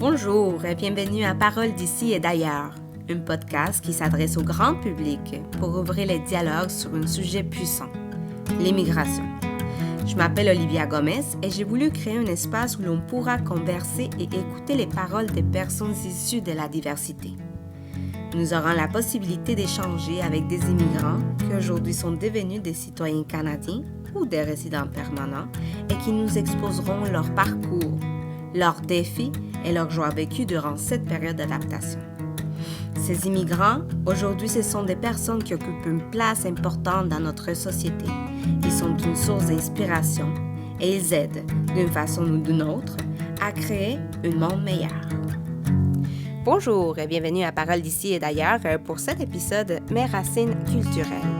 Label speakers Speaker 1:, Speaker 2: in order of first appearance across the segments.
Speaker 1: Bonjour et bienvenue à Paroles d'ici et d'ailleurs, un podcast qui s'adresse au grand public pour ouvrir les dialogues sur un sujet puissant, l'immigration. Je m'appelle Olivia Gomez et j'ai voulu créer un espace où l'on pourra converser et écouter les paroles des personnes issues de la diversité. Nous aurons la possibilité d'échanger avec des immigrants qui aujourd'hui sont devenus des citoyens canadiens ou des résidents permanents et qui nous exposeront leur parcours, leurs défis et leurs joies vécues durant cette période d'adaptation. Ces immigrants, aujourd'hui, ce sont des personnes qui occupent une place importante dans notre société. Ils sont une source d'inspiration et ils aident, d'une façon ou d'une autre, à créer un monde meilleur. Bonjour et bienvenue à Paroles d'ici et d'ailleurs pour cet épisode Mes racines culturelles.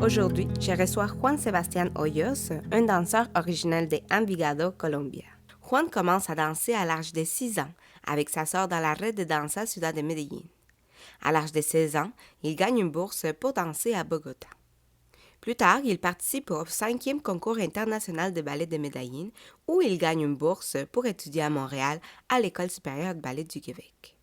Speaker 1: Aujourd'hui, je reçois Juan Sebastián Hoyos, un danseur originel de Envigado, Colombia. Juan commence à danser à l'âge de 6 ans avec sa sœur dans la Red de Danza Ciudad de Medellín. À l'âge de 16 ans, il gagne une bourse pour danser à Bogota. Plus tard, il participe au 5e concours international de ballet de Medellín où il gagne une bourse pour étudier à Montréal à l'École supérieure de ballet du Québec.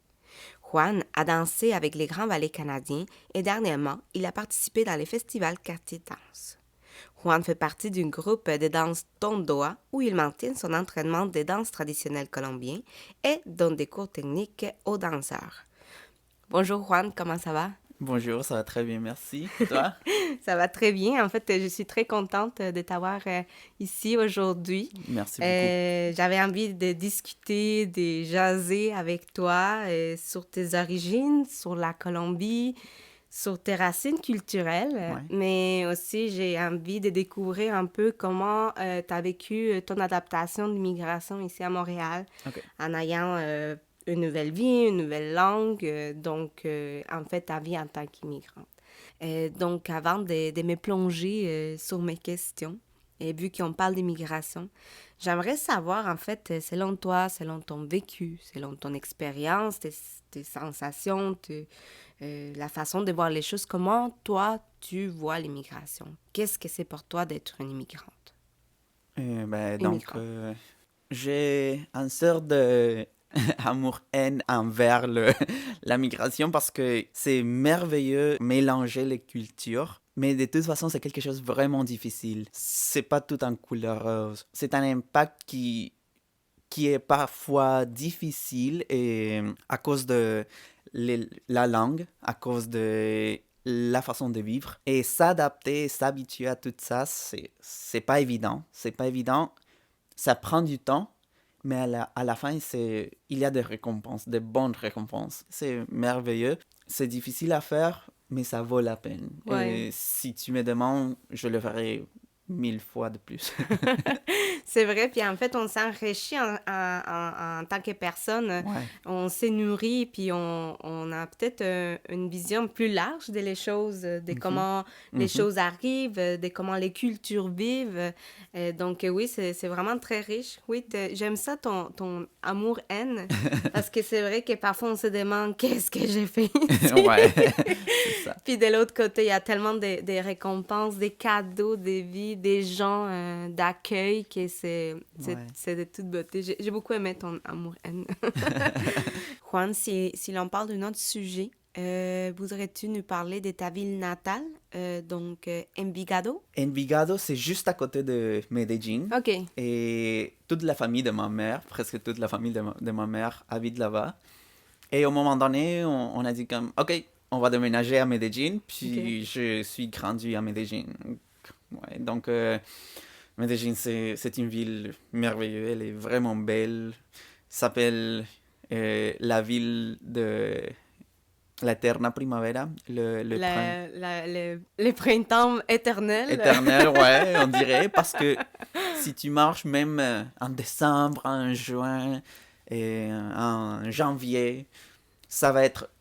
Speaker 1: Juan a dansé avec les grands ballets canadiens et dernièrement, il a participé dans les festivals Quartier Danse. Juan fait partie d'un groupe de danse Tondoa où il maintient son entraînement de danse traditionnelle colombienne et donne des cours techniques aux danseurs. Bonjour Juan, comment ça va?
Speaker 2: Bonjour, ça va très bien, merci. Et toi?
Speaker 1: Ça va très bien. En fait, je suis très contente de t'avoir ici aujourd'hui.
Speaker 2: Merci beaucoup.
Speaker 1: J'avais envie de discuter, de jaser avec toi sur tes origines, sur la Colombie, sur tes racines culturelles,
Speaker 2: Ouais.
Speaker 1: mais aussi j'ai envie de découvrir un peu comment tu as vécu ton adaptation d'immigration ici à Montréal,
Speaker 2: Ok.
Speaker 1: en ayant une nouvelle vie, une nouvelle langue, en fait ta vie en tant qu'immigrante. Donc avant de me plonger sur mes questions, et vu qu'on parle d'immigration, j'aimerais savoir en fait, selon toi, selon ton vécu, selon ton expérience, tes sensations, la façon de voir les choses, comment toi, tu vois l'immigration? Qu'est-ce que c'est pour toi d'être une immigrante?
Speaker 2: Donc, j'ai une sorte de amour-haine envers la migration parce que c'est merveilleux mélanger les cultures, mais de toute façon, c'est quelque chose de vraiment difficile. C'est pas tout en couleur rose. C'est un impact qui est parfois difficile et à cause de la langue, à cause de la façon de vivre. Et s'adapter, s'habituer à tout ça, c'est pas évident. C'est pas évident. Ça prend du temps, mais à la fin, il y a des récompenses, des bonnes récompenses. C'est merveilleux. C'est difficile à faire, mais ça vaut la peine.
Speaker 1: Ouais.
Speaker 2: Et si tu me demandes, je le ferai 1000 fois de plus.
Speaker 1: C'est vrai, puis en fait, on s'enrichit en tant que personne.
Speaker 2: Ouais.
Speaker 1: On s'est nourri, puis on a peut-être une vision plus large de les choses, de comment les choses arrivent, de comment les cultures vivent. Oui, c'est vraiment très riche. Oui, j'aime ça, ton amour-haine, parce que c'est vrai que parfois, on se demande « Qu'est-ce que j'ai fait ici? »
Speaker 2: Ouais, c'est ça.
Speaker 1: Puis de l'autre côté, il y a tellement de récompenses, des cadeaux, des vies, des gens d'accueil que c'est de toute beauté. J'ai beaucoup aimé ton amour-haine. Juan, si l'on parle d'un autre sujet, voudrais-tu nous parler de ta ville natale, Envigado?
Speaker 2: Envigado, c'est juste à côté de Medellín.
Speaker 1: OK.
Speaker 2: Et toute la famille de ma mère, presque toute la famille de ma mère habite là-bas. Et au moment donné, on a dit comme, OK, on va déménager à Medellín. Puis je suis grandi à Medellín. Ouais, donc, Medellín, c'est une ville merveilleuse. Elle est vraiment belle. Ça s'appelle la ville de l'Eterna Primavera.
Speaker 1: Le printemps éternel.
Speaker 2: Éternel, ouais, on dirait. Parce que si tu marches même en décembre, en juin et en janvier,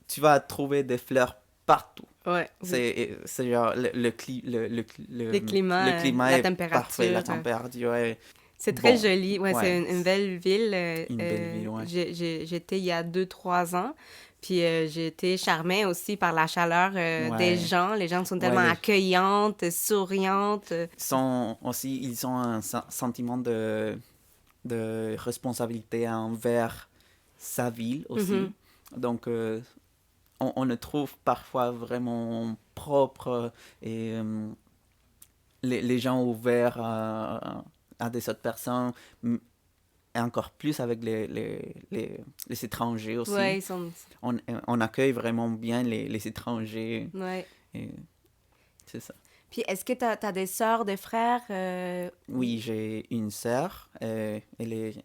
Speaker 2: tu vas trouver des fleurs partout.
Speaker 1: Ouais.
Speaker 2: C'est genre le
Speaker 1: climat
Speaker 2: climat
Speaker 1: la
Speaker 2: est
Speaker 1: température.
Speaker 2: parfait, la température est
Speaker 1: C'est très
Speaker 2: bon.
Speaker 1: joli. Ouais,
Speaker 2: Ouais,
Speaker 1: c'est une belle ville.
Speaker 2: une belle ville, ouais.
Speaker 1: J'étais il y a 2-3 ans. Puis j'ai été charmée aussi par la chaleur des gens. Les gens sont tellement accueillantes, souriantes.
Speaker 2: Ils ont un sentiment de responsabilité envers sa ville aussi.
Speaker 1: Mhm.
Speaker 2: Donc, on le trouve parfois vraiment propre et les gens ouverts à des autres personnes, et encore plus avec les étrangers
Speaker 1: Ouais,
Speaker 2: aussi.
Speaker 1: ils sont...
Speaker 2: On accueille vraiment bien les étrangers.
Speaker 1: Ouais.
Speaker 2: Et c'est ça.
Speaker 1: Puis est-ce que tu as des sœurs, des frères?
Speaker 2: Oui, j'ai une sœur. Elle est...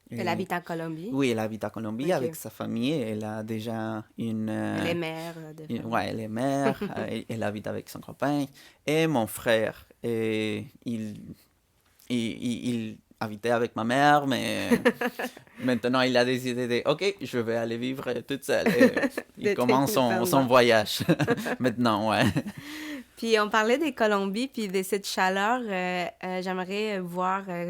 Speaker 1: Elle
Speaker 2: euh,
Speaker 1: habite en Colombie?
Speaker 2: oui, elle habite à Colombie avec
Speaker 1: OK.
Speaker 2: sa famille. Elle a déjà une...
Speaker 1: Elle est mère de famille.
Speaker 2: ouais, elle est mère. Elle habite avec son copain. Et mon frère, il habitait avec ma mère, mais maintenant il a décidé de, OK, je vais aller vivre toute seule. Et il
Speaker 1: D'être
Speaker 2: commence son
Speaker 1: indépendant.
Speaker 2: voyage maintenant, ouais.
Speaker 1: Puis on parlait des Colombies, puis de cette chaleur. J'aimerais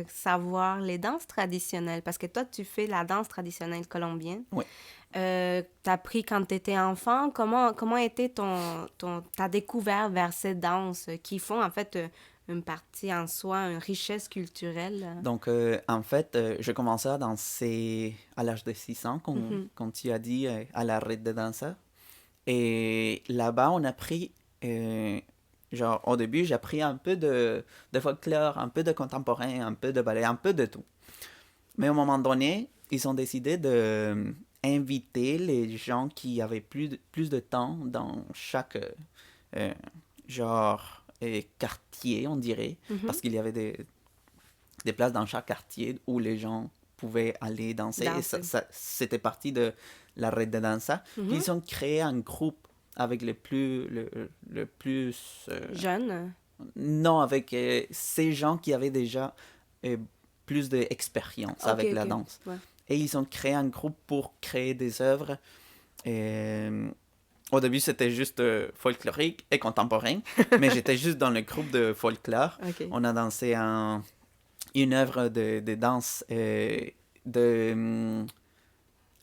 Speaker 1: savoir les danses traditionnelles, parce que toi, tu fais la danse traditionnelle colombienne.
Speaker 2: Oui.
Speaker 1: T'as appris quand tu étais enfant. Comment était ta découverte vers ces danses qui font en fait une partie en soi, une richesse culturelle?
Speaker 2: Donc, en fait, je commençais à danser à l'âge de 6 ans,
Speaker 1: Mhm.
Speaker 2: comme tu as dit, à la rue de danseurs. Et là-bas, on a pris, genre, au début, j'ai appris un peu de folklore, un peu de contemporain, un peu de ballet, un peu de tout. Mais au moment donné, ils ont décidé de inviter les gens qui avaient plus de temps dans chaque, euh, genre, quartier, on dirait,
Speaker 1: Mhm.
Speaker 2: parce qu'il y avait des places dans chaque quartier où les gens pouvaient aller danser. Et
Speaker 1: Danser.
Speaker 2: c'était parti de la Red de Danza. Puis
Speaker 1: Mhm.
Speaker 2: ils ont créé un groupe avec le plus...
Speaker 1: Jeune.
Speaker 2: non, avec ces gens qui avaient déjà euh, plus d'expérience
Speaker 1: OK,
Speaker 2: avec la
Speaker 1: OK.
Speaker 2: danse.
Speaker 1: Ouais.
Speaker 2: Et ils ont créé un groupe pour créer des œuvres. Au début, c'était juste folklorique et contemporain, mais j'étais juste dans le groupe de folklore.
Speaker 1: OK.
Speaker 2: On a dansé une œuvre de danse de,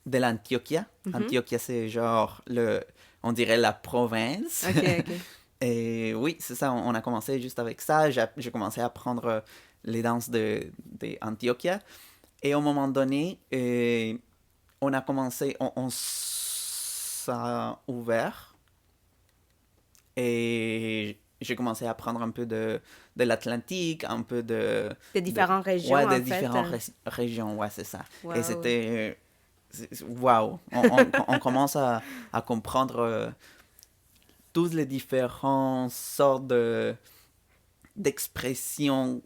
Speaker 2: de l'Antioquia.
Speaker 1: Mhm.
Speaker 2: Antioquia, c'est genre, on dirait la province.
Speaker 1: OK, OK.
Speaker 2: Et oui, c'est ça, on a commencé juste avec ça. J'ai commencé à apprendre les danses de Antioquia. Et au moment donné, on a commencé, on s'est ouvert et j'ai commencé à apprendre un peu de l'Atlantique, un peu
Speaker 1: Des différentes
Speaker 2: ouais,
Speaker 1: régions,
Speaker 2: des
Speaker 1: en fait.
Speaker 2: différentes régions, ouais, c'est ça. Et
Speaker 1: Wow.
Speaker 2: c'était, waouh, on commence à comprendre toutes les différentes sortes d'expressions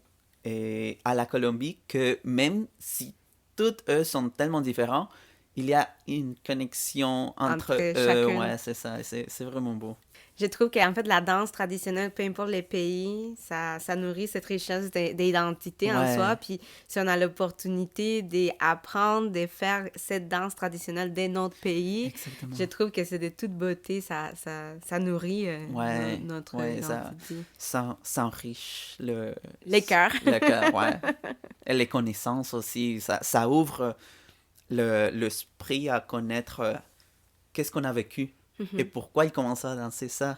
Speaker 2: à la Colombie que même si toutes eux sont tellement différents, il y a une connexion entre
Speaker 1: Entre
Speaker 2: eux.
Speaker 1: chacune.
Speaker 2: Ouais, c'est ça. C'est vraiment beau.
Speaker 1: Je trouve qu'en fait, la danse traditionnelle, peu importe les pays, ça nourrit cette richesse d'identité en soi.
Speaker 2: Ouais,
Speaker 1: Puis si on a l'opportunité d'apprendre, de faire cette danse traditionnelle dès notre pays, je
Speaker 2: exactement.
Speaker 1: trouve que c'est de toute beauté. Ça nourrit
Speaker 2: Ouais,
Speaker 1: notre
Speaker 2: ouais,
Speaker 1: identité.
Speaker 2: ça enrichit
Speaker 1: Les cœurs.
Speaker 2: le cœur, ouais. Et les connaissances aussi. Ça ouvre l'esprit à connaître qu'est-ce qu'on a vécu et
Speaker 1: Mhm.
Speaker 2: pourquoi ils commencent à danser ça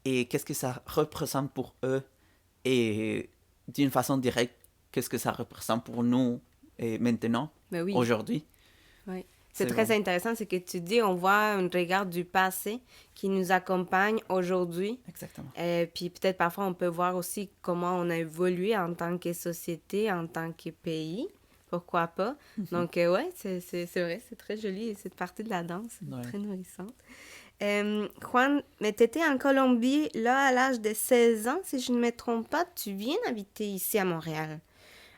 Speaker 2: et qu'est-ce que ça représente pour eux et d'une façon directe, qu'est-ce que ça représente pour nous et maintenant,
Speaker 1: Mais oui.
Speaker 2: aujourd'hui.
Speaker 1: Oui. C'est
Speaker 2: C'est
Speaker 1: très
Speaker 2: bon.
Speaker 1: intéressant ce que tu dis. On voit un regard du passé qui nous accompagne aujourd'hui.
Speaker 2: Exactement.
Speaker 1: Puis peut-être parfois on peut voir aussi comment on a évolué en tant que société, en tant que pays. Pourquoi pas? Donc ouais, c'est vrai, c'est très joli cette partie de la danse,
Speaker 2: Ouais.
Speaker 1: très nourrissante. Juan, mais tu étais en Colombie là à l'âge de 16 ans, si je ne me trompe pas. Tu viens d'habiter ici à Montréal.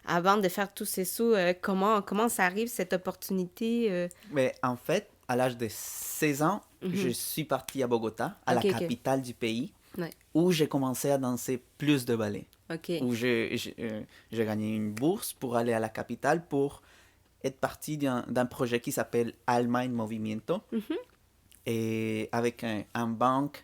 Speaker 1: Avant de faire tous ces sauts, comment ça arrive cette opportunité?
Speaker 2: Mais en fait, à l'âge de 16 ans, je
Speaker 1: Mhm.
Speaker 2: suis parti à Bogota, à la
Speaker 1: OK, OK.
Speaker 2: capitale du pays,
Speaker 1: Ouais.
Speaker 2: où j'ai commencé à danser plus de ballet.
Speaker 1: OK.
Speaker 2: Où j'ai gagné une bourse pour aller à la capitale pour être parti d'un projet qui s'appelle Alma en Movimiento,
Speaker 1: Mhm.
Speaker 2: et avec une banque,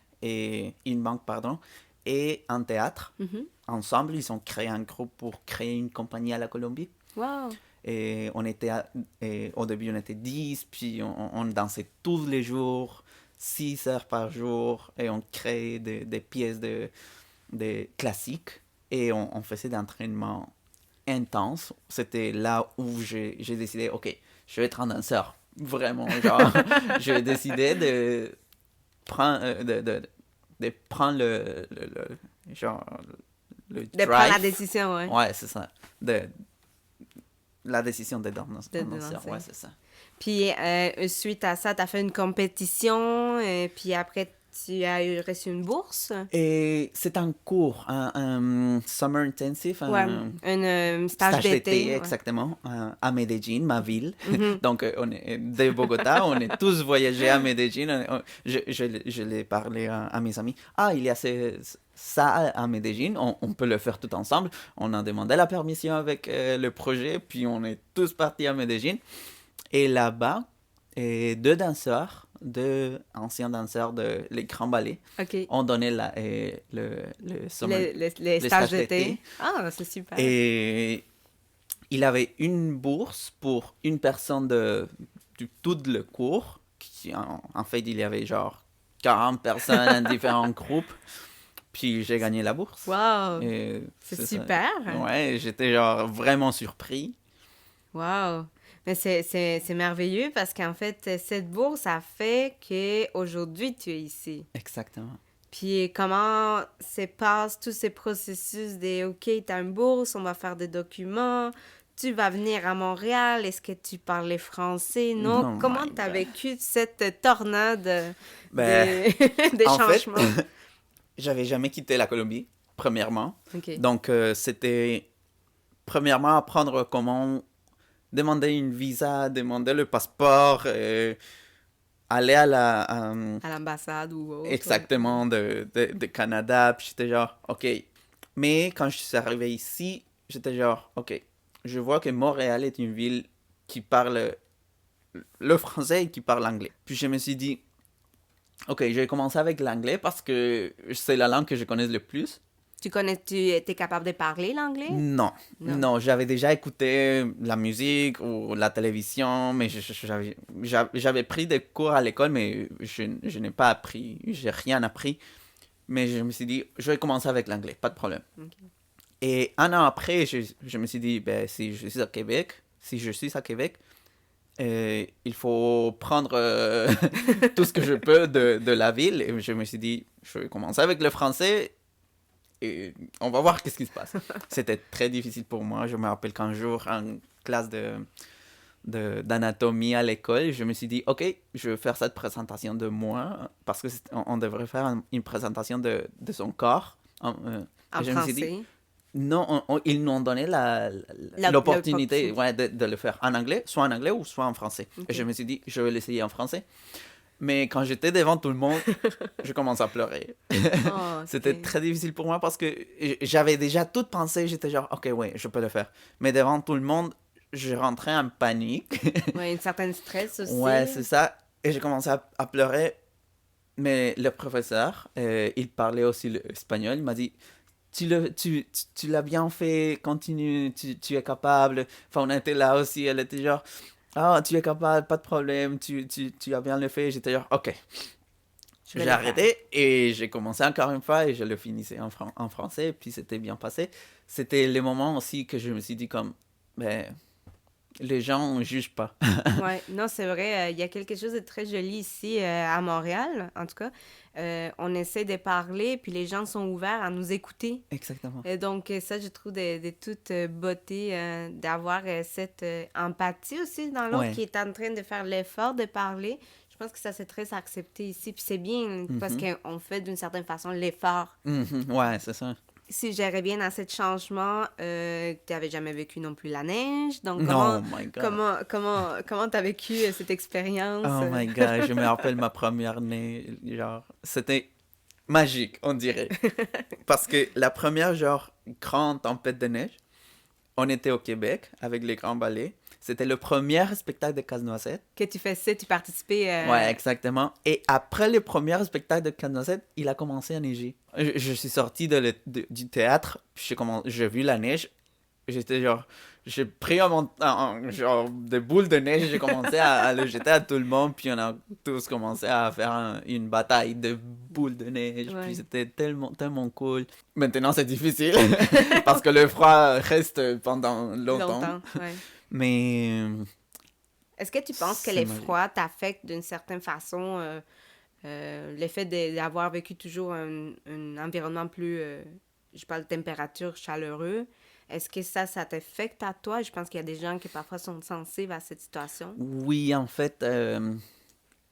Speaker 2: pardon, et un théâtre.
Speaker 1: Mhm.
Speaker 2: Ensemble, ils ont créé un groupe pour créer une compagnie à la Colombie.
Speaker 1: Wow.
Speaker 2: Et au début, on était 10, puis on dansait tous les jours, 6 heures par jour, et on créait des pièces de classiques, et on faisait des entraînements intenses. C'était là où j'ai décidé, OK, je vais être un danseur. Vraiment, genre, j'ai décidé de prendre, de prendre genre, le
Speaker 1: De prendre la
Speaker 2: drive.
Speaker 1: décision, ouais.
Speaker 2: Ouais, c'est ça. La décision de danser.
Speaker 1: danser.
Speaker 2: Ouais, c'est ça.
Speaker 1: Puis, suite à ça, tu as fait une compétition, puis après, tu as reçu une bourse.
Speaker 2: Et c'est un cours, un summer intensive,
Speaker 1: Ouais, un stage d'été. Ouais.
Speaker 2: Exactement, à Medellín, ma ville. Donc, on est de Bogota, on est tous voyagés à Medellín. Je l'ai parlé à mes amis. Ah, il y a ça à Medellín, on peut le faire tout ensemble. On a demandé la permission avec le projet, puis on est tous partis à Medellín. Et là-bas, deux anciens danseurs de les grands ballets, ont donné le
Speaker 1: stage d'été. Ah, c'est super.
Speaker 2: Et il avait une bourse pour une personne de tout le cours. En fait, il y avait genre 40 personnes en différents groupes. Puis j'ai gagné la bourse.
Speaker 1: Wow! C'est super!
Speaker 2: Ouais, j'étais genre vraiment surpris.
Speaker 1: Wow! Mais c'est merveilleux parce qu'en fait, cette bourse a fait qu'aujourd'hui, tu es ici.
Speaker 2: Exactement.
Speaker 1: Puis comment se passent tous ces processus de « OK, tu as une bourse, on va faire des documents, tu vas venir à Montréal, est-ce que tu parlais français? » Non, comment tu as vécu cette tornade des changements?
Speaker 2: En fait, j'avais jamais quitté la Colombie, premièrement. Donc, c'était premièrement apprendre comment demander une visa, demander le passeport, aller à
Speaker 1: l'ambassade ou autre.
Speaker 2: Exactement, de Canada. Puis j'étais genre, OK. Mais quand je suis arrivé ici, j'étais genre, OK. Je vois que Montréal est une ville qui parle le français et qui parle l'anglais. Puis je me suis dit, OK, je vais commencer avec l'anglais parce que c'est la langue que je connais le plus.
Speaker 1: Tu étais capable de parler l'anglais?
Speaker 2: Non, j'avais déjà écouté la musique ou la télévision, mais j'avais pris des cours à l'école, mais je n'ai pas appris, j'ai rien appris. Mais je me suis dit, je vais commencer avec l'anglais, pas de problème. Et un an après, je me suis dit, ben, si je suis à Québec, il faut prendre tout ce que je peux de la ville. Et je me suis dit, je vais commencer avec le français. Et on va voir qu'est-ce qui se passe. C'était très difficile pour moi. Je me rappelle qu'un jour, en classe d'anatomie à l'école, je me suis dit, OK, je vais faire cette présentation de moi, parce qu'on devrait faire une présentation de son corps.
Speaker 1: En
Speaker 2: je
Speaker 1: français?
Speaker 2: Me suis dit, non, ils nous ont donné l'opportunité de le faire en anglais, soit en anglais ou soit en français. Et je me suis dit, je vais l'essayer en français. Mais quand j'étais devant tout le monde, je commençais à pleurer. C'était très difficile pour moi parce que j'avais déjà tout pensé. J'étais genre, OK, ouais, je peux le faire. Mais devant tout le monde, je rentrais en panique.
Speaker 1: Ouais, une certaine stress aussi.
Speaker 2: Ouais, c'est ça. Et j'ai commencé à pleurer. Mais le professeur, il parlait aussi l'espagnol. Il m'a dit, tu l'as bien fait, continue, tu es capable. Enfin, on était là aussi. Elle était genre... Ah, tu es capable, pas de problème, tu as bien le fait. J'étais genre, OK. J'ai arrêté et j'ai commencé encore une fois et je le finissais en français. Puis c'était bien passé. C'était le moment aussi que je me suis dit comme, ben, les gens ne jugent pas.
Speaker 1: Oui, non, c'est vrai. Il y a quelque chose de très joli ici à Montréal, en tout cas. On essaie de parler, puis les gens sont ouverts à nous écouter.
Speaker 2: Exactement.
Speaker 1: Donc, ça, je trouve de toute beauté d'avoir cette empathie aussi dans l'autre qui est en train de faire l'effort de parler. Je pense que ça, c'est très accepté ici. Puis c'est bien parce qu'on fait d'une certaine façon l'effort.
Speaker 2: Ouais, c'est ça.
Speaker 1: Si j'irais bien dans ce changement, tu n'avais jamais vécu non plus la neige. Donc, comment tu as vécu cette expérience?
Speaker 2: Oh my God, je me rappelle ma première année, genre, c'était magique, on dirait. Parce que la première, genre, grande tempête de neige, on était au Québec avec les grands ballets. C'était le premier spectacle de Casse-Noisette.
Speaker 1: Que tu faisais, tu participais...
Speaker 2: Ouais, exactement. Et après le premier spectacle de Casse-Noisette, il a commencé à neiger. Je suis sorti du théâtre, puis j'ai vu la neige. J'étais genre... J'ai pris genre des boules de neige et j'ai commencé à le jeter à tout le monde. Puis on a tous commencé à faire une bataille de boules de neige. Ouais. Puis c'était tellement, tellement cool. Maintenant, c'est difficile parce que le froid reste pendant longtemps.
Speaker 1: Ouais.
Speaker 2: Mais
Speaker 1: Est-ce que tu penses que
Speaker 2: c'est magique.
Speaker 1: l'effroi t'affecte d'une certaine façon, l'effet d'avoir vécu toujours un environnement plus, je parle de température chaleureux, est-ce que ça t'affecte à toi? Je pense qu'il y a des gens qui parfois sont sensibles à cette situation.
Speaker 2: Oui, en fait,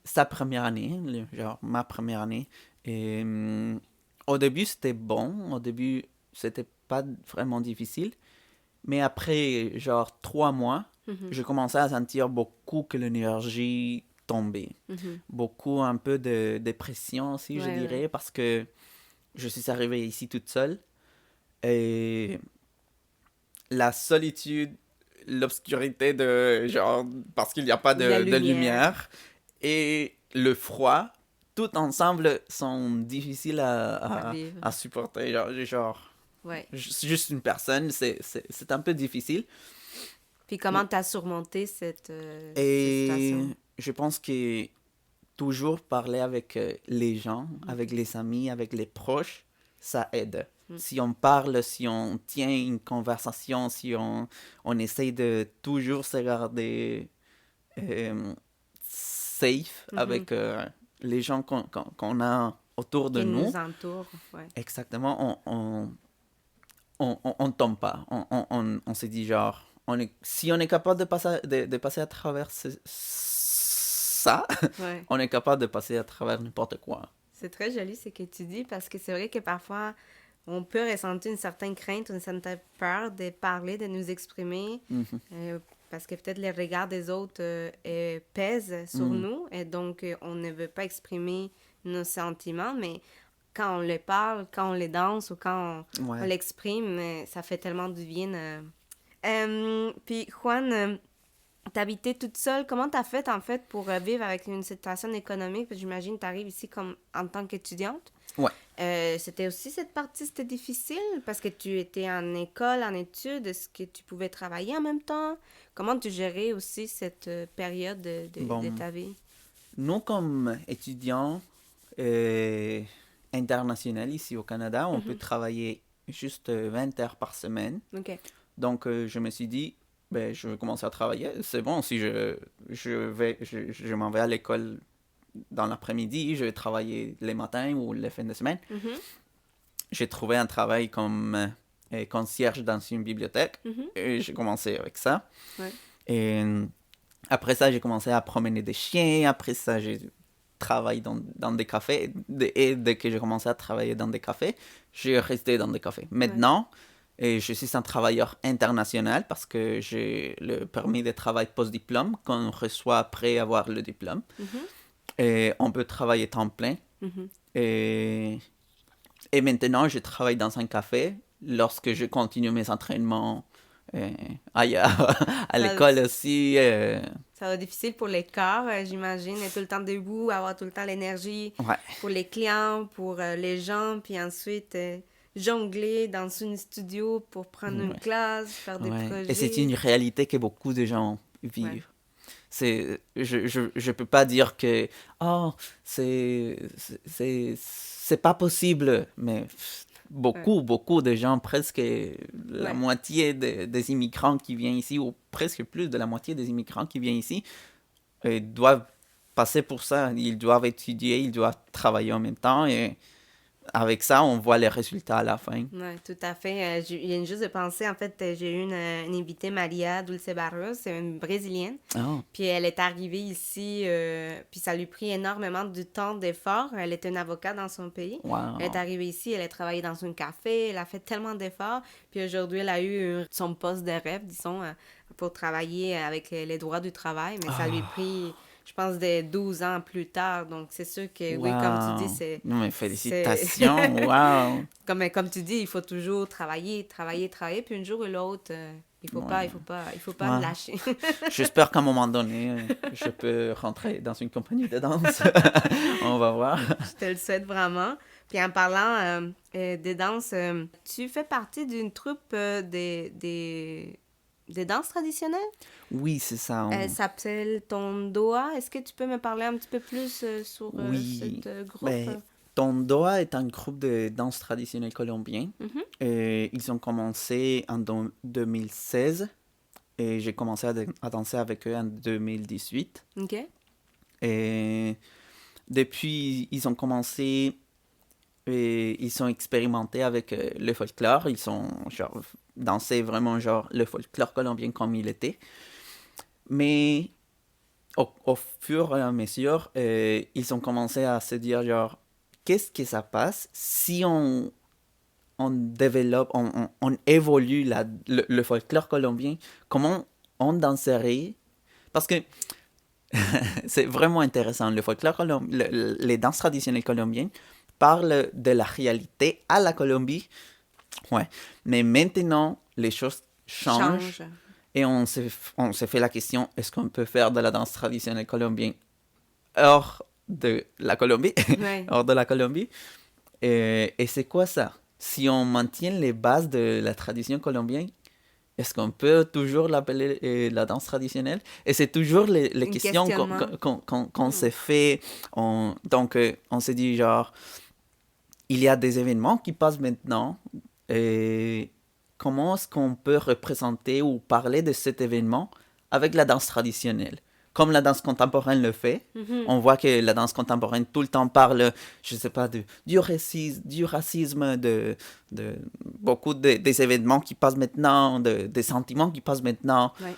Speaker 2: sa première année, genre ma première année, et, au début, c'était bon. Au début, c'était pas vraiment difficile. Mais après, genre 3 mois,
Speaker 1: Mhm,
Speaker 2: je commençais à sentir beaucoup que l'énergie tombait.
Speaker 1: mhm.
Speaker 2: Beaucoup, un peu de dépression aussi, je
Speaker 1: Ouais, ouais.
Speaker 2: dirais, parce que je suis arrivée ici toute seule. Et la solitude, l'obscurité de genre, parce qu'il n'y a pas
Speaker 1: La
Speaker 2: de
Speaker 1: lumière.
Speaker 2: lumière, et le froid, tout ensemble sont difficiles
Speaker 1: À vivre.
Speaker 2: à supporter.
Speaker 1: Ouais.
Speaker 2: Je suis juste une personne, c'est un peu difficile.
Speaker 1: Puis comment t'as surmonté cette
Speaker 2: Et
Speaker 1: situation?
Speaker 2: je pense que toujours parler avec les gens, avec
Speaker 1: Mhm,
Speaker 2: les amis, avec les proches, ça aide.
Speaker 1: mhm,
Speaker 2: Si on parle, si on tient une conversation, si on essaye de toujours se garder safe
Speaker 1: mhm.
Speaker 2: avec les gens qu'on a autour de
Speaker 1: Qui
Speaker 2: nous,
Speaker 1: nous entoure, ouais.
Speaker 2: exactement, on tombe pas. On se dit genre, si on est capable de passer à travers ça,
Speaker 1: Ouais.
Speaker 2: on est capable de passer à travers n'importe quoi.
Speaker 1: C'est très joli ce que tu dis parce que c'est vrai que parfois on peut ressentir une certaine crainte, une certaine peur de parler, de nous exprimer,
Speaker 2: Mhm.
Speaker 1: parce que peut-être les regards des autres pèsent sur
Speaker 2: Mhm.
Speaker 1: nous et donc on ne veut pas exprimer nos sentiments, mais quand on les parle, quand on les danse ou quand on
Speaker 2: Ouais.
Speaker 1: l'exprime, ça fait tellement du bien. Puis Juan, t'habitais toute seule. Comment t'as fait, en fait, pour vivre avec une situation économique? Parce que j'imagine que t'arrives ici comme en tant qu'étudiante.
Speaker 2: Ouais.
Speaker 1: C'était aussi cette partie, c'était difficile parce que tu étais en école, en études. Est-ce que tu pouvais travailler en même temps? Comment tu gérais aussi cette période de
Speaker 2: Bon,
Speaker 1: ta vie?
Speaker 2: nous, comme étudiants internationaux ici au Canada, on peut
Speaker 1: Mhm.
Speaker 2: travailler juste 20 heures par semaine.
Speaker 1: OK.
Speaker 2: Donc, je me suis dit, ben, je vais commencer à travailler. C'est bon, si je m'en vais à l'école dans l'après-midi, je vais travailler les matins ou les fins de semaine.
Speaker 1: Mhm.
Speaker 2: J'ai trouvé un travail comme concierge dans une bibliothèque
Speaker 1: Mhm.
Speaker 2: et j'ai commencé avec ça.
Speaker 1: Ouais.
Speaker 2: Et après ça, j'ai commencé à promener des chiens. Après ça, j'ai travaillé dans des cafés. Et dès que j'ai commencé à travailler dans des cafés, j'ai resté dans des cafés.
Speaker 1: Ouais.
Speaker 2: Maintenant, et je suis un travailleur international parce que j'ai le permis de travail post-diplôme qu'on reçoit après avoir le diplôme.
Speaker 1: Mhm.
Speaker 2: Et on peut travailler temps plein.
Speaker 1: Mhm.
Speaker 2: Et, et maintenant, je travaille dans un café lorsque je continue mes entraînements euh, ailleurs, à
Speaker 1: Ça,
Speaker 2: l'école aussi.
Speaker 1: ça va être difficile pour les corps, j'imagine. Être tout le temps debout, avoir tout le temps l'énergie
Speaker 2: Ouais,
Speaker 1: pour les clients, pour les gens, puis ensuite jongler dans une studio pour prendre une
Speaker 2: ouais,
Speaker 1: classe, faire des
Speaker 2: ouais. Et c'est
Speaker 1: projets.
Speaker 2: une réalité que beaucoup de gens
Speaker 1: Ouais,
Speaker 2: vivent. Je peux pas dire que, oh, c'est pas possible, mais
Speaker 1: ouais,
Speaker 2: beaucoup de gens, presque la
Speaker 1: ouais.
Speaker 2: moitié des immigrants qui viennent ici, ou presque plus de la moitié des immigrants qui viennent ici, doivent passer pour ça. Ils doivent étudier, ils doivent travailler en même temps, et avec ça, on voit les résultats à la fin.
Speaker 1: Ouais, tout à fait. Je viens juste de penser, en fait, j'ai eu une invitée, Maria Dulce Barros, c'est une Brésilienne.
Speaker 2: Oh,
Speaker 1: Puis elle est arrivée ici, puis ça lui prit énormément de temps, d'efforts. Elle était une avocate dans son pays. Elle est
Speaker 2: wow.
Speaker 1: arrivée ici, elle a travaillé dans un café, elle a fait tellement d'efforts. Puis aujourd'hui, elle a eu son poste de rêve, disons, pour travailler avec les droits du travail. Mais ça lui a
Speaker 2: Ah,
Speaker 1: pris, je pense, des 12 ans plus tard. Donc c'est sûr que, oui, comme tu dis,
Speaker 2: wow. Non, mais
Speaker 1: c'est...
Speaker 2: félicitations, wow.
Speaker 1: comme tu dis, il faut toujours travailler, travailler, travailler. Puis un jour ou l'autre,
Speaker 2: Ouais.
Speaker 1: il faut pas
Speaker 2: Ouais.
Speaker 1: lâcher.
Speaker 2: J'espère qu'à un moment donné, je peux rentrer dans une compagnie de danse. On va voir.
Speaker 1: Je te le souhaite vraiment. Puis en parlant des danses, tu fais partie d'une troupe des danses traditionnelles?
Speaker 2: Oui, c'est ça.
Speaker 1: Elle s'appelle Tondoa. Est-ce que tu peux me parler un petit peu plus sur
Speaker 2: Oui.
Speaker 1: cette groupe?
Speaker 2: Ben, Tondoa est un groupe de danse traditionnelle colombien.
Speaker 1: Mhm.
Speaker 2: Et ils ont commencé en 2016. Et j'ai commencé à danser avec eux en 2018.
Speaker 1: OK.
Speaker 2: Et depuis, ils ont commencé et ils sont expérimentés avec le folklore. Ils sont genre dansé vraiment genre le folklore colombien comme il était. Mais au fur et à mesure, ils ont commencé à se dire genre qu'est-ce que ça passe si on développe, on évolue le folklore colombien, comment on danserait? Parce que c'est vraiment intéressant. Le folklore les danses traditionnelles colombiennes parlent de la réalité à la Colombie. Ouais. Mais maintenant, les choses changent. Et on s'est fait la question, est-ce qu'on peut faire de la danse traditionnelle colombienne hors de la Colombie?
Speaker 1: Ouais.
Speaker 2: Hors de la Colombie. Et c'est quoi ça? Si on maintient les bases de la tradition colombienne, est-ce qu'on peut toujours l'appeler la danse traditionnelle? Et c'est toujours les questions qu'on s'est fait. Donc, on s'est dit, genre, il y a des événements qui passent maintenant. Et comment est-ce qu'on peut représenter ou parler de cet événement avec la danse traditionnelle? Comme la danse contemporaine le fait, on voit que la danse contemporaine tout le temps parle, je ne sais pas, du racisme, de beaucoup des événements qui passent maintenant, des sentiments qui passent maintenant.
Speaker 1: Ouais.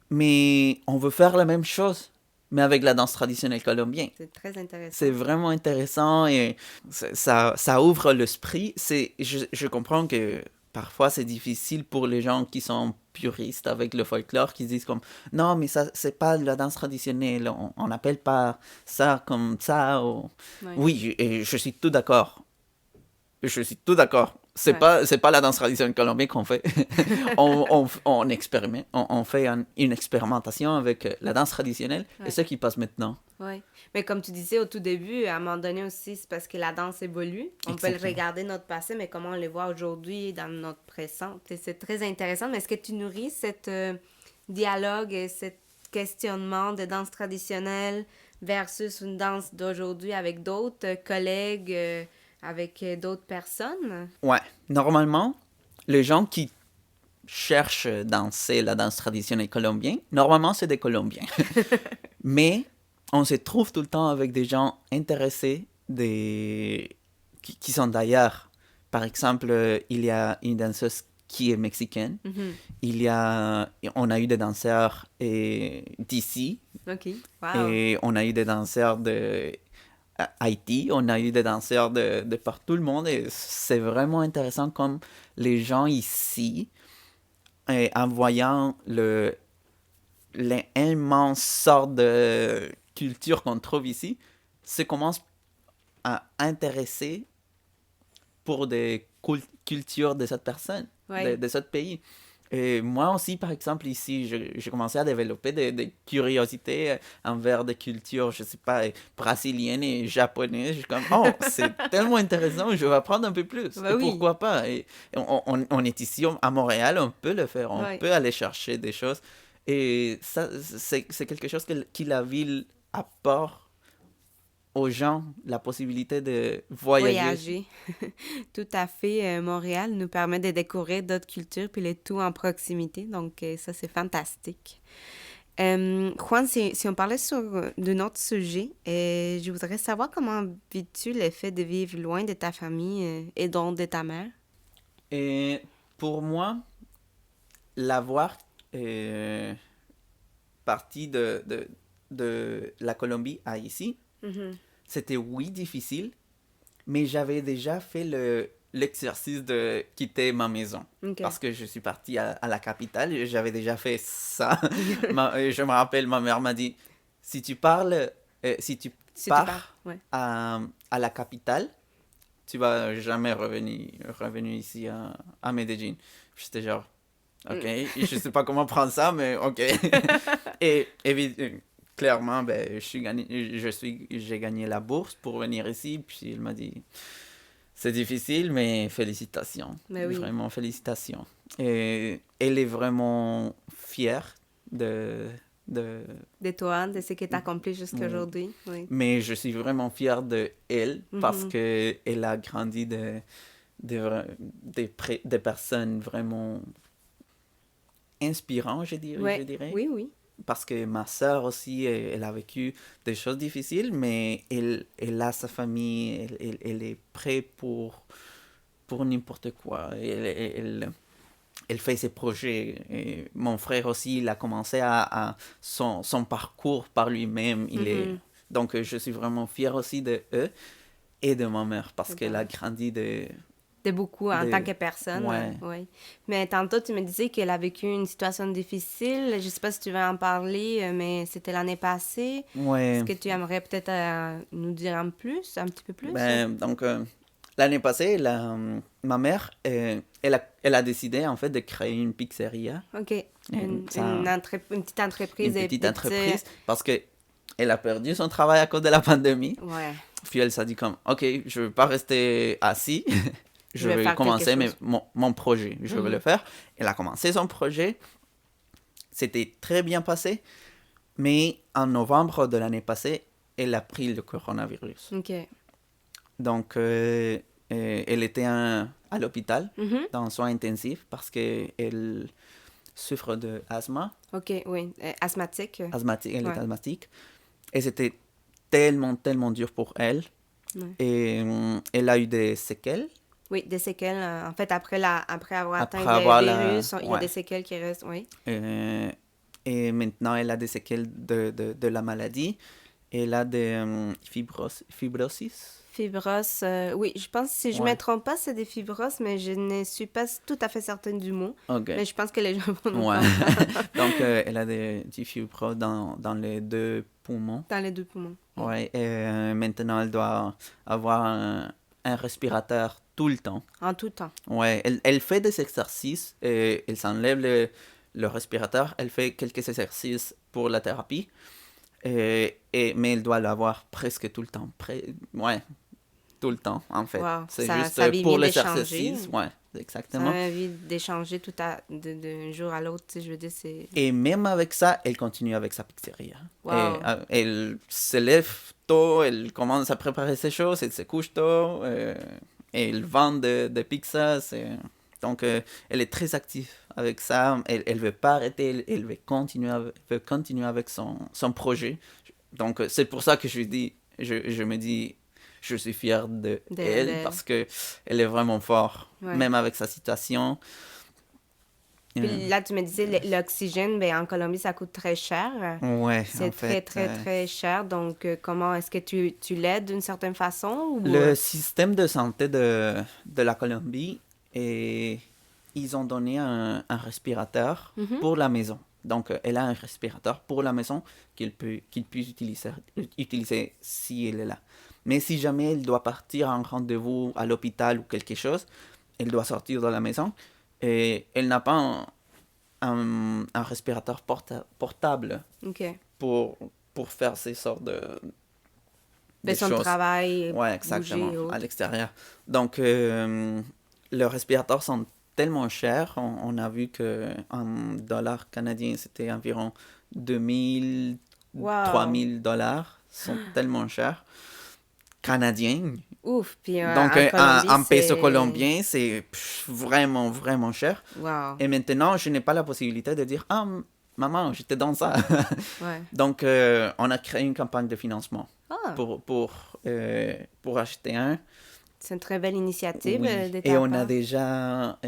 Speaker 2: Mais on veut faire la même chose, mais avec la danse traditionnelle colombienne.
Speaker 1: C'est très intéressant.
Speaker 2: C'est vraiment intéressant et ça ouvre l'esprit. Je comprends que parfois c'est difficile pour les gens qui sont puristes avec le folklore, qui disent comme non, mais ça, c'est pas la danse traditionnelle, on n'appelle pas ça comme ça.
Speaker 1: Ouais.
Speaker 2: Oui, et je suis tout d'accord. Je suis tout d'accord. C'est pas la danse traditionnelle colombienne qu'on fait. on expérimente, on fait une expérimentation avec la danse traditionnelle et ce qui passe maintenant.
Speaker 1: Oui. Mais comme tu disais au tout début, à un moment donné aussi, c'est parce que la danse évolue. On peut le regarder notre passé, mais comment on le voit aujourd'hui dans notre présent. C'est très intéressant. Mais est-ce que tu nourris cet dialogue et ce questionnement de danse traditionnelle versus une danse d'aujourd'hui avec d'autres collègues, avec d'autres personnes?
Speaker 2: Ouais. Normalement, les gens qui cherchent à danser la danse traditionnelle colombienne, normalement, c'est des Colombiens. Mais on se trouve tout le temps avec des gens intéressés qui sont d'ailleurs. Par exemple, il y a une danseuse qui est mexicaine. On a eu des danseurs d'ici.
Speaker 1: OK. Wow.
Speaker 2: Et on a eu des danseurs de Haïti. On a eu des danseurs de partout le monde. Et c'est vraiment intéressant comme les gens ici, en voyant l'immense sorte de culture qu'on trouve ici, se commencent à intéresser pour des cultures de cette personne, de ce pays. Et moi aussi, par exemple, ici, j'ai commencé à développer des curiosités envers des cultures, je sais pas, brésiliennes et japonaises. Je suis comme, oh, c'est tellement intéressant, je vais apprendre un peu plus.
Speaker 1: Bah
Speaker 2: et
Speaker 1: oui.
Speaker 2: pourquoi pas? Et on est ici à Montréal, on peut le faire, on peut aller chercher des choses. Et ça, c'est quelque chose que la ville apporte aux gens, la possibilité de voyager.
Speaker 1: Tout à fait. Montréal nous permet de découvrir d'autres cultures, puis le tout en proximité. Donc, ça, c'est fantastique. Juan, si on parlait d'un autre sujet, je voudrais savoir comment vis-tu le fait de vivre loin de ta famille et donc de ta mère?
Speaker 2: Et pour moi, l'avoir parti de la Colombie à ici, c'était oui difficile, mais j'avais déjà fait l'exercice de quitter ma maison.
Speaker 1: Okay.
Speaker 2: Parce que je suis parti à la capitale, j'avais déjà fait ça. Je me rappelle, ma mère m'a dit, si tu pars
Speaker 1: ouais.
Speaker 2: à la capitale, tu vas jamais revenir ici à Medellín. J'étais genre, ok, je sais pas comment prendre ça, mais ok. et clairement, ben, j'ai gagné la bourse pour venir ici, puis il m'a dit, c'est difficile, mais félicitations.
Speaker 1: Mais oui.
Speaker 2: Vraiment félicitations. Et elle est vraiment fière de
Speaker 1: toi, de ce que tu as accompli jusqu'à aujourd'hui. Oui.
Speaker 2: Mais je suis vraiment fier de elle parce qu'elle a grandi des personnes vraiment inspirant, je dirais.
Speaker 1: Oui, oui.
Speaker 2: Parce que ma sœur aussi, elle a vécu des choses difficiles, mais elle a sa famille, elle est prête pour n'importe quoi. Elle fait ses projets. Et mon frère aussi, il a commencé à son parcours par lui-même. Donc, je suis vraiment fier aussi de eux et de ma mère parce qu'elle a grandi
Speaker 1: de beaucoup en tant que personne.
Speaker 2: Ouais.
Speaker 1: Oui. Mais tantôt, tu me disais qu'elle a vécu une situation difficile. Je ne sais pas si tu veux en parler, mais c'était l'année passée.
Speaker 2: Ouais.
Speaker 1: Est-ce que tu aimerais peut-être nous dire un petit peu plus?
Speaker 2: Donc, l'année passée, ma mère, elle a décidé en fait de créer une pizzeria.
Speaker 1: OK. Une petite entreprise.
Speaker 2: Une petite entreprise parce que elle a perdu son travail à cause de la pandémie.
Speaker 1: Ouais.
Speaker 2: Puis elle s'est dit comme, OK, je ne veux pas rester assis. Je vais commencer mon projet. Je vais le faire. Elle a commencé son projet. C'était très bien passé. Mais en novembre de l'année passée, elle a pris le coronavirus.
Speaker 1: OK.
Speaker 2: Donc, elle était à l'hôpital, dans soins intensifs, parce qu'elle souffre d'asthme.
Speaker 1: OK, oui. Asthmatique.
Speaker 2: Asthmatique, elle est asthmatique. Et c'était tellement, tellement dur pour elle.
Speaker 1: Ouais.
Speaker 2: Et elle a eu des séquelles.
Speaker 1: Oui, des séquelles. En fait, après avoir atteint le virus, il y a des séquelles qui restent, oui.
Speaker 2: Et maintenant, elle a des séquelles de la maladie. Elle a des fibrosis.
Speaker 1: Fibrose, oui, je pense, si je ne me trompe pas, c'est des fibroses, mais je ne suis pas tout à fait certaine du mot.
Speaker 2: Okay.
Speaker 1: Mais je pense que les gens vont nous
Speaker 2: Donc, elle a du fibrose dans les 2 poumons.
Speaker 1: Dans les 2 poumons.
Speaker 2: Oui, et maintenant, elle doit avoir un respirateur tout le temps.
Speaker 1: En tout temps.
Speaker 2: Oui, elle fait des exercices, et elle s'enlève le respirateur, elle fait quelques exercices pour la thérapie, mais elle doit l'avoir presque tout le temps. Tout le temps, en fait.
Speaker 1: Wow.
Speaker 2: C'est
Speaker 1: ça,
Speaker 2: juste
Speaker 1: ça
Speaker 2: pour l'exercice. Oui, exactement.
Speaker 1: Ça a envie d'échanger d'un jour à l'autre, je veux dire, c'est...
Speaker 2: Et même avec ça, elle continue avec sa pizzeria.
Speaker 1: Wow.
Speaker 2: Elle se lève tôt, elle commence à préparer ses choses, elle se couche tôt, et elle vend des pizzas. Donc, elle est très active avec ça. Elle ne veut pas arrêter, elle veut continuer avec son projet. Donc, c'est pour ça que je me dis, je suis fier d'elle parce qu'elle est vraiment forte, même avec sa situation.
Speaker 1: Puis là, tu me disais, l'oxygène, en Colombie, ça coûte très cher.
Speaker 2: Ouais,
Speaker 1: c'est très cher. Donc, comment est-ce que tu l'aides d'une certaine façon? Ou...
Speaker 2: Le système de santé de la Colombie, ils ont donné un respirateur pour la maison. Donc, elle a un respirateur pour la maison qu'il puisse utiliser si elle est là. Mais si jamais elle doit partir en rendez-vous à l'hôpital ou quelque chose, elle doit sortir de la maison et elle n'a pas un respirateur portable pour faire ces sortes de
Speaker 1: son
Speaker 2: choses.
Speaker 1: Travail.
Speaker 2: Oui, exactement, à l'extérieur. Donc, le respirateur sont tellement chers. On a vu qu'en dollars canadiens, c'était environ 2000, 3000 dollars. Sont tellement chers. Canadiens.
Speaker 1: Ouf. Puis,
Speaker 2: donc, en peso colombien, c'est vraiment, vraiment cher.
Speaker 1: Wow.
Speaker 2: Et maintenant, je n'ai pas la possibilité de dire « Ah, maman, j'étais dans ça. » Donc, on a créé une campagne de financement pour acheter un.
Speaker 1: C'est une très belle initiative de ta part.
Speaker 2: Et on a déjà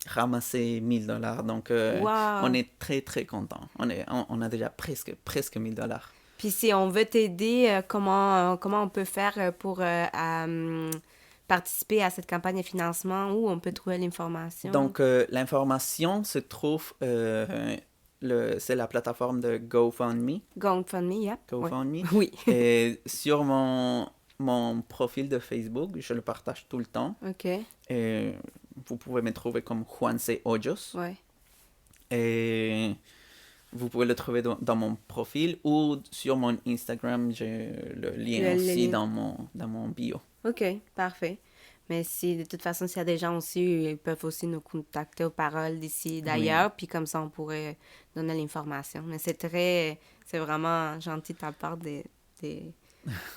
Speaker 2: ramassé 1000 dollars. Donc, on est très, très contents. On a déjà presque 1000 dollars.
Speaker 1: Puis si on veut t'aider, comment on peut faire pour participer à cette campagne de financement? Où on peut trouver l'information?
Speaker 2: Donc, l'information se trouve... c'est la plateforme de GoFundMe.
Speaker 1: GoFundMe, yeah.
Speaker 2: GoFundMe.
Speaker 1: Oui.
Speaker 2: Et sur mon profil de Facebook, je le partage tout le temps.
Speaker 1: OK.
Speaker 2: Et vous pouvez me trouver comme Juanse Hoyos.
Speaker 1: Ouais.
Speaker 2: Et vous pouvez le trouver dans mon profil ou sur mon Instagram, j'ai le lien aussi dans mon bio.
Speaker 1: OK, parfait. Mais si, de toute façon, s'il y a des gens aussi, ils peuvent aussi nous contacter aux paroles d'ici et d'ailleurs, puis comme ça, on pourrait donner l'information. Mais c'est vraiment gentil de ta part de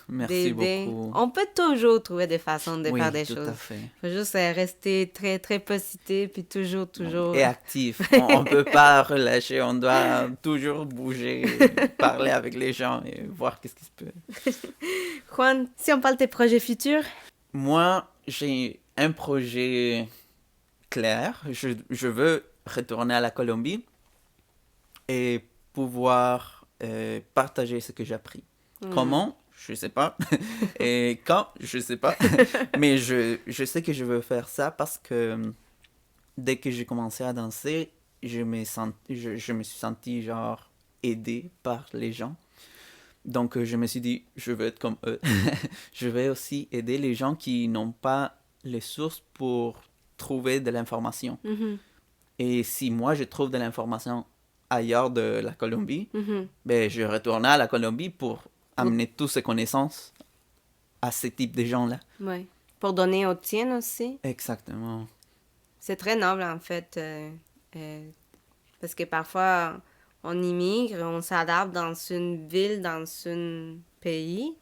Speaker 2: Merci
Speaker 1: d'aider.
Speaker 2: beaucoup.
Speaker 1: On peut toujours trouver des façons de
Speaker 2: Oui,
Speaker 1: faire des
Speaker 2: tout
Speaker 1: choses.
Speaker 2: à fait.
Speaker 1: Il faut juste rester très, très positif, puis toujours...
Speaker 2: Et actif. On ne peut pas relâcher, on doit toujours bouger, parler avec les gens et voir qu'est-ce qui se peut.
Speaker 1: Juan, si on parle de tes projets futurs?
Speaker 2: Moi, j'ai un projet clair. Je veux retourner à la Colombie et pouvoir partager ce que j'ai appris. Comment? Je sais pas. Et quand? Je sais pas. Mais je sais que je veux faire ça parce que dès que j'ai commencé à danser, je me suis senti genre aidé par les gens. Donc je me suis dit, je veux être comme eux. Je vais aussi aider les gens qui n'ont pas les sources pour trouver de l'information.
Speaker 1: Mhm.
Speaker 2: Et si moi je trouve de l'information ailleurs de la Colombie,
Speaker 1: Mhm.
Speaker 2: ben, je retourne à la Colombie pour amener toutes ces connaissances à ce type de gens-là.
Speaker 1: Ouais. Pour donner aux tiennes aussi.
Speaker 2: Exactement.
Speaker 1: C'est très noble, en fait. Parce que parfois, on immigre, on s'adapte dans une ville, dans un pays.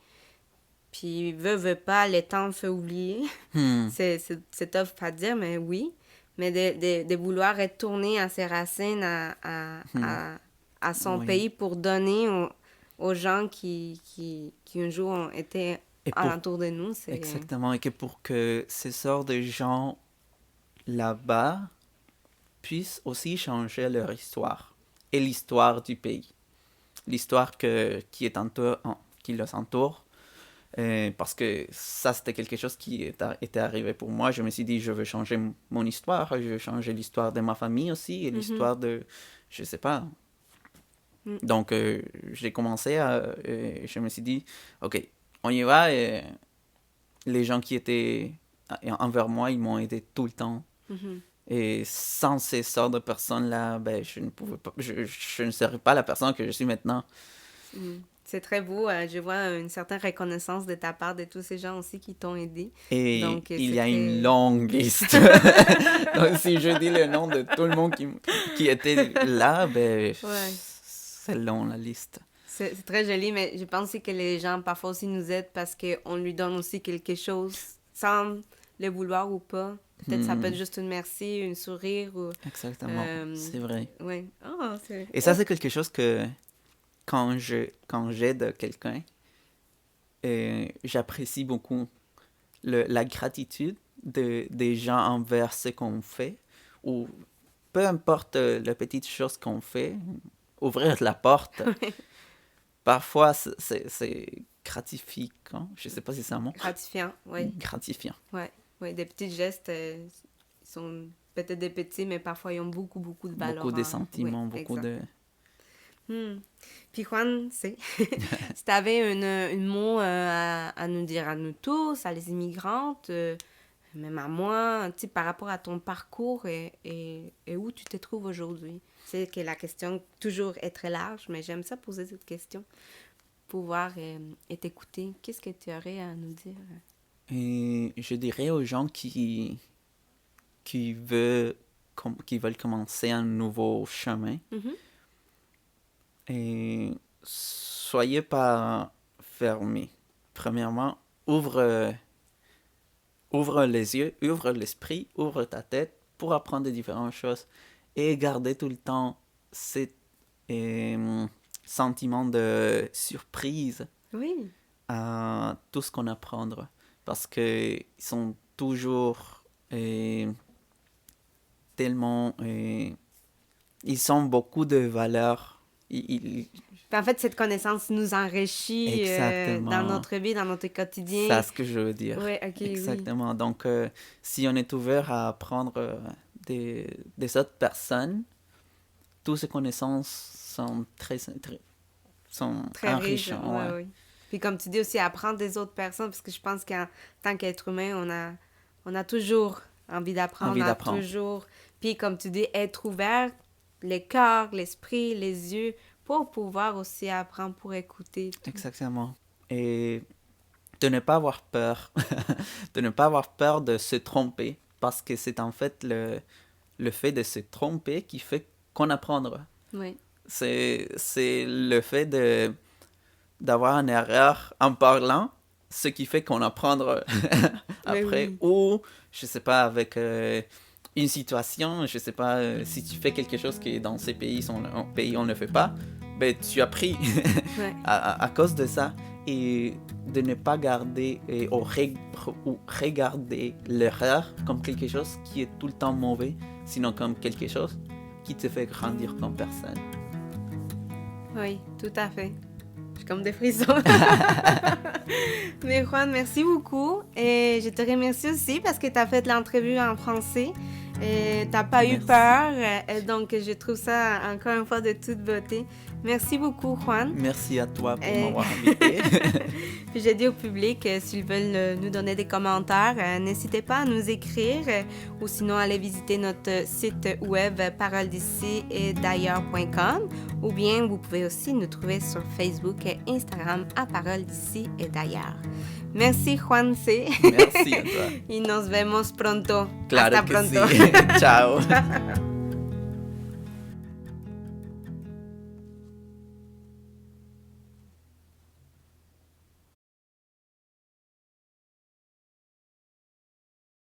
Speaker 1: Puis, veut pas, le temps fait oublier. C'est tough à dire, mais oui. Mais de vouloir retourner à ses racines, à son
Speaker 2: Oui.
Speaker 1: pays pour donner aux gens qui un jour ont été alentour de nous. C'est...
Speaker 2: Exactement. Et que pour que ces sortes de gens là-bas puissent aussi changer leur histoire et l'histoire du pays. L'histoire qui les entoure. Parce que ça, c'était quelque chose qui était arrivé pour moi. Je me suis dit, je veux changer mon histoire. Je veux changer l'histoire de ma famille aussi et l'histoire de... Je sais pas. Donc, j'ai commencé je me suis dit, OK, on y va. Et les gens qui étaient envers moi, ils m'ont aidé tout le temps. Et sans ces sortes de personnes-là, ben, je ne pouvais pas... Je ne serais pas la personne que je suis maintenant.
Speaker 1: C'est très beau. Je vois une certaine reconnaissance de ta part de tous ces gens aussi qui t'ont aidé.
Speaker 2: Et
Speaker 1: donc,
Speaker 2: il y a une longue liste. Donc, si je dis le nom de tout le monde qui était là, ben, c'est long la liste.
Speaker 1: C'est très joli, mais je pense aussi que les gens parfois aussi nous aident parce qu'on lui donne aussi quelque chose sans le vouloir ou pas. Peut-être ça peut être juste une merci, une sourire ou...
Speaker 2: Exactement, c'est vrai.
Speaker 1: Oui. Oh,
Speaker 2: Et ça, c'est quelque chose que quand j'aide quelqu'un, j'apprécie beaucoup la gratitude des gens envers ce qu'on fait, ou peu importe la petite chose qu'on fait, ouvrir la porte. Parfois, c'est gratifiant. Je ne sais pas si c'est un mot.
Speaker 1: Gratifiant, oui.
Speaker 2: Gratifiant.
Speaker 1: Oui, des petits gestes, ils sont peut-être des petits, mais parfois ils ont beaucoup, beaucoup de valeur.
Speaker 2: Beaucoup de sentiments, beaucoup
Speaker 1: exact.
Speaker 2: de...
Speaker 1: Puis Juan, si tu avais une mot à nous dire à nous tous, à les immigrantes, même à moi, par rapport à ton parcours et où tu te trouves aujourd'hui. C'est que la question toujours est très large, mais j'aime ça poser cette question. Pouvoir et t'écouter. Qu'est-ce que tu aurais à nous dire?
Speaker 2: Et je dirais aux gens qui veulent commencer un nouveau chemin, et soyez pas fermés. Premièrement, ouvre les yeux, ouvre l'esprit, ouvre ta tête pour apprendre de différentes choses et garder tout le temps ce sentiment de surprise à tout ce qu'on apprend. Parce qu'ils sont toujours tellement... ils ont beaucoup de valeurs.
Speaker 1: En fait, cette connaissance nous enrichit dans notre vie, dans notre quotidien.
Speaker 2: C'est ce que je veux dire.
Speaker 1: Oui, ok,
Speaker 2: exactement. Oui. Donc, si on est ouvert à apprendre des autres personnes, toutes ces connaissances sont très
Speaker 1: riches.
Speaker 2: Ouais.
Speaker 1: Oui. Puis comme tu dis aussi, apprendre des autres personnes, parce que je pense qu'en tant qu'être humain, on a toujours envie d'apprendre. Toujours... Puis comme tu dis, être ouvert, le cœur, l'esprit, les yeux, pour pouvoir aussi apprendre, pour écouter. Tout.
Speaker 2: Exactement. Et de ne pas avoir peur. De ne pas avoir peur de se tromper. Parce que c'est en fait le fait de se tromper qui fait qu'on apprendra.
Speaker 1: Oui.
Speaker 2: C'est le fait de d'avoir une erreur en parlant, ce qui fait qu'on apprend après.
Speaker 1: Oui.
Speaker 2: Ou, je sais pas, avec une situation, je sais pas, si tu fais quelque chose qui dans ces pays, on ne fait pas, ben tu as appris
Speaker 1: Ouais.
Speaker 2: à cause de ça. Et de ne pas garder ou regarder l'erreur comme quelque chose qui est tout le temps mauvais, sinon comme quelque chose qui te fait grandir comme personne.
Speaker 1: Oui, tout à fait. J'ai comme des frissons. Mais Juan, merci beaucoup. Et je te remercie aussi parce que tu as fait l'entrevue en français. Et tu n'as pas eu peur. Et donc, je trouve ça encore une fois de toute beauté. Merci beaucoup, Juan.
Speaker 2: Merci à toi pour m'avoir invité.
Speaker 1: Puis j'ai dit au public, s'ils veulent nous donner des commentaires, n'hésitez pas à nous écrire ou sinon allez visiter notre site web paroled'ici et d'ailleurs.com ou bien vous pouvez aussi nous trouver sur Facebook et Instagram à Parole d'ici et d'ailleurs. Merci, Juanse.
Speaker 2: Merci a toi.
Speaker 1: Y nos vemos pronto.
Speaker 2: Claro
Speaker 1: Hasta
Speaker 2: que
Speaker 1: pronto.
Speaker 2: sí. Ciao.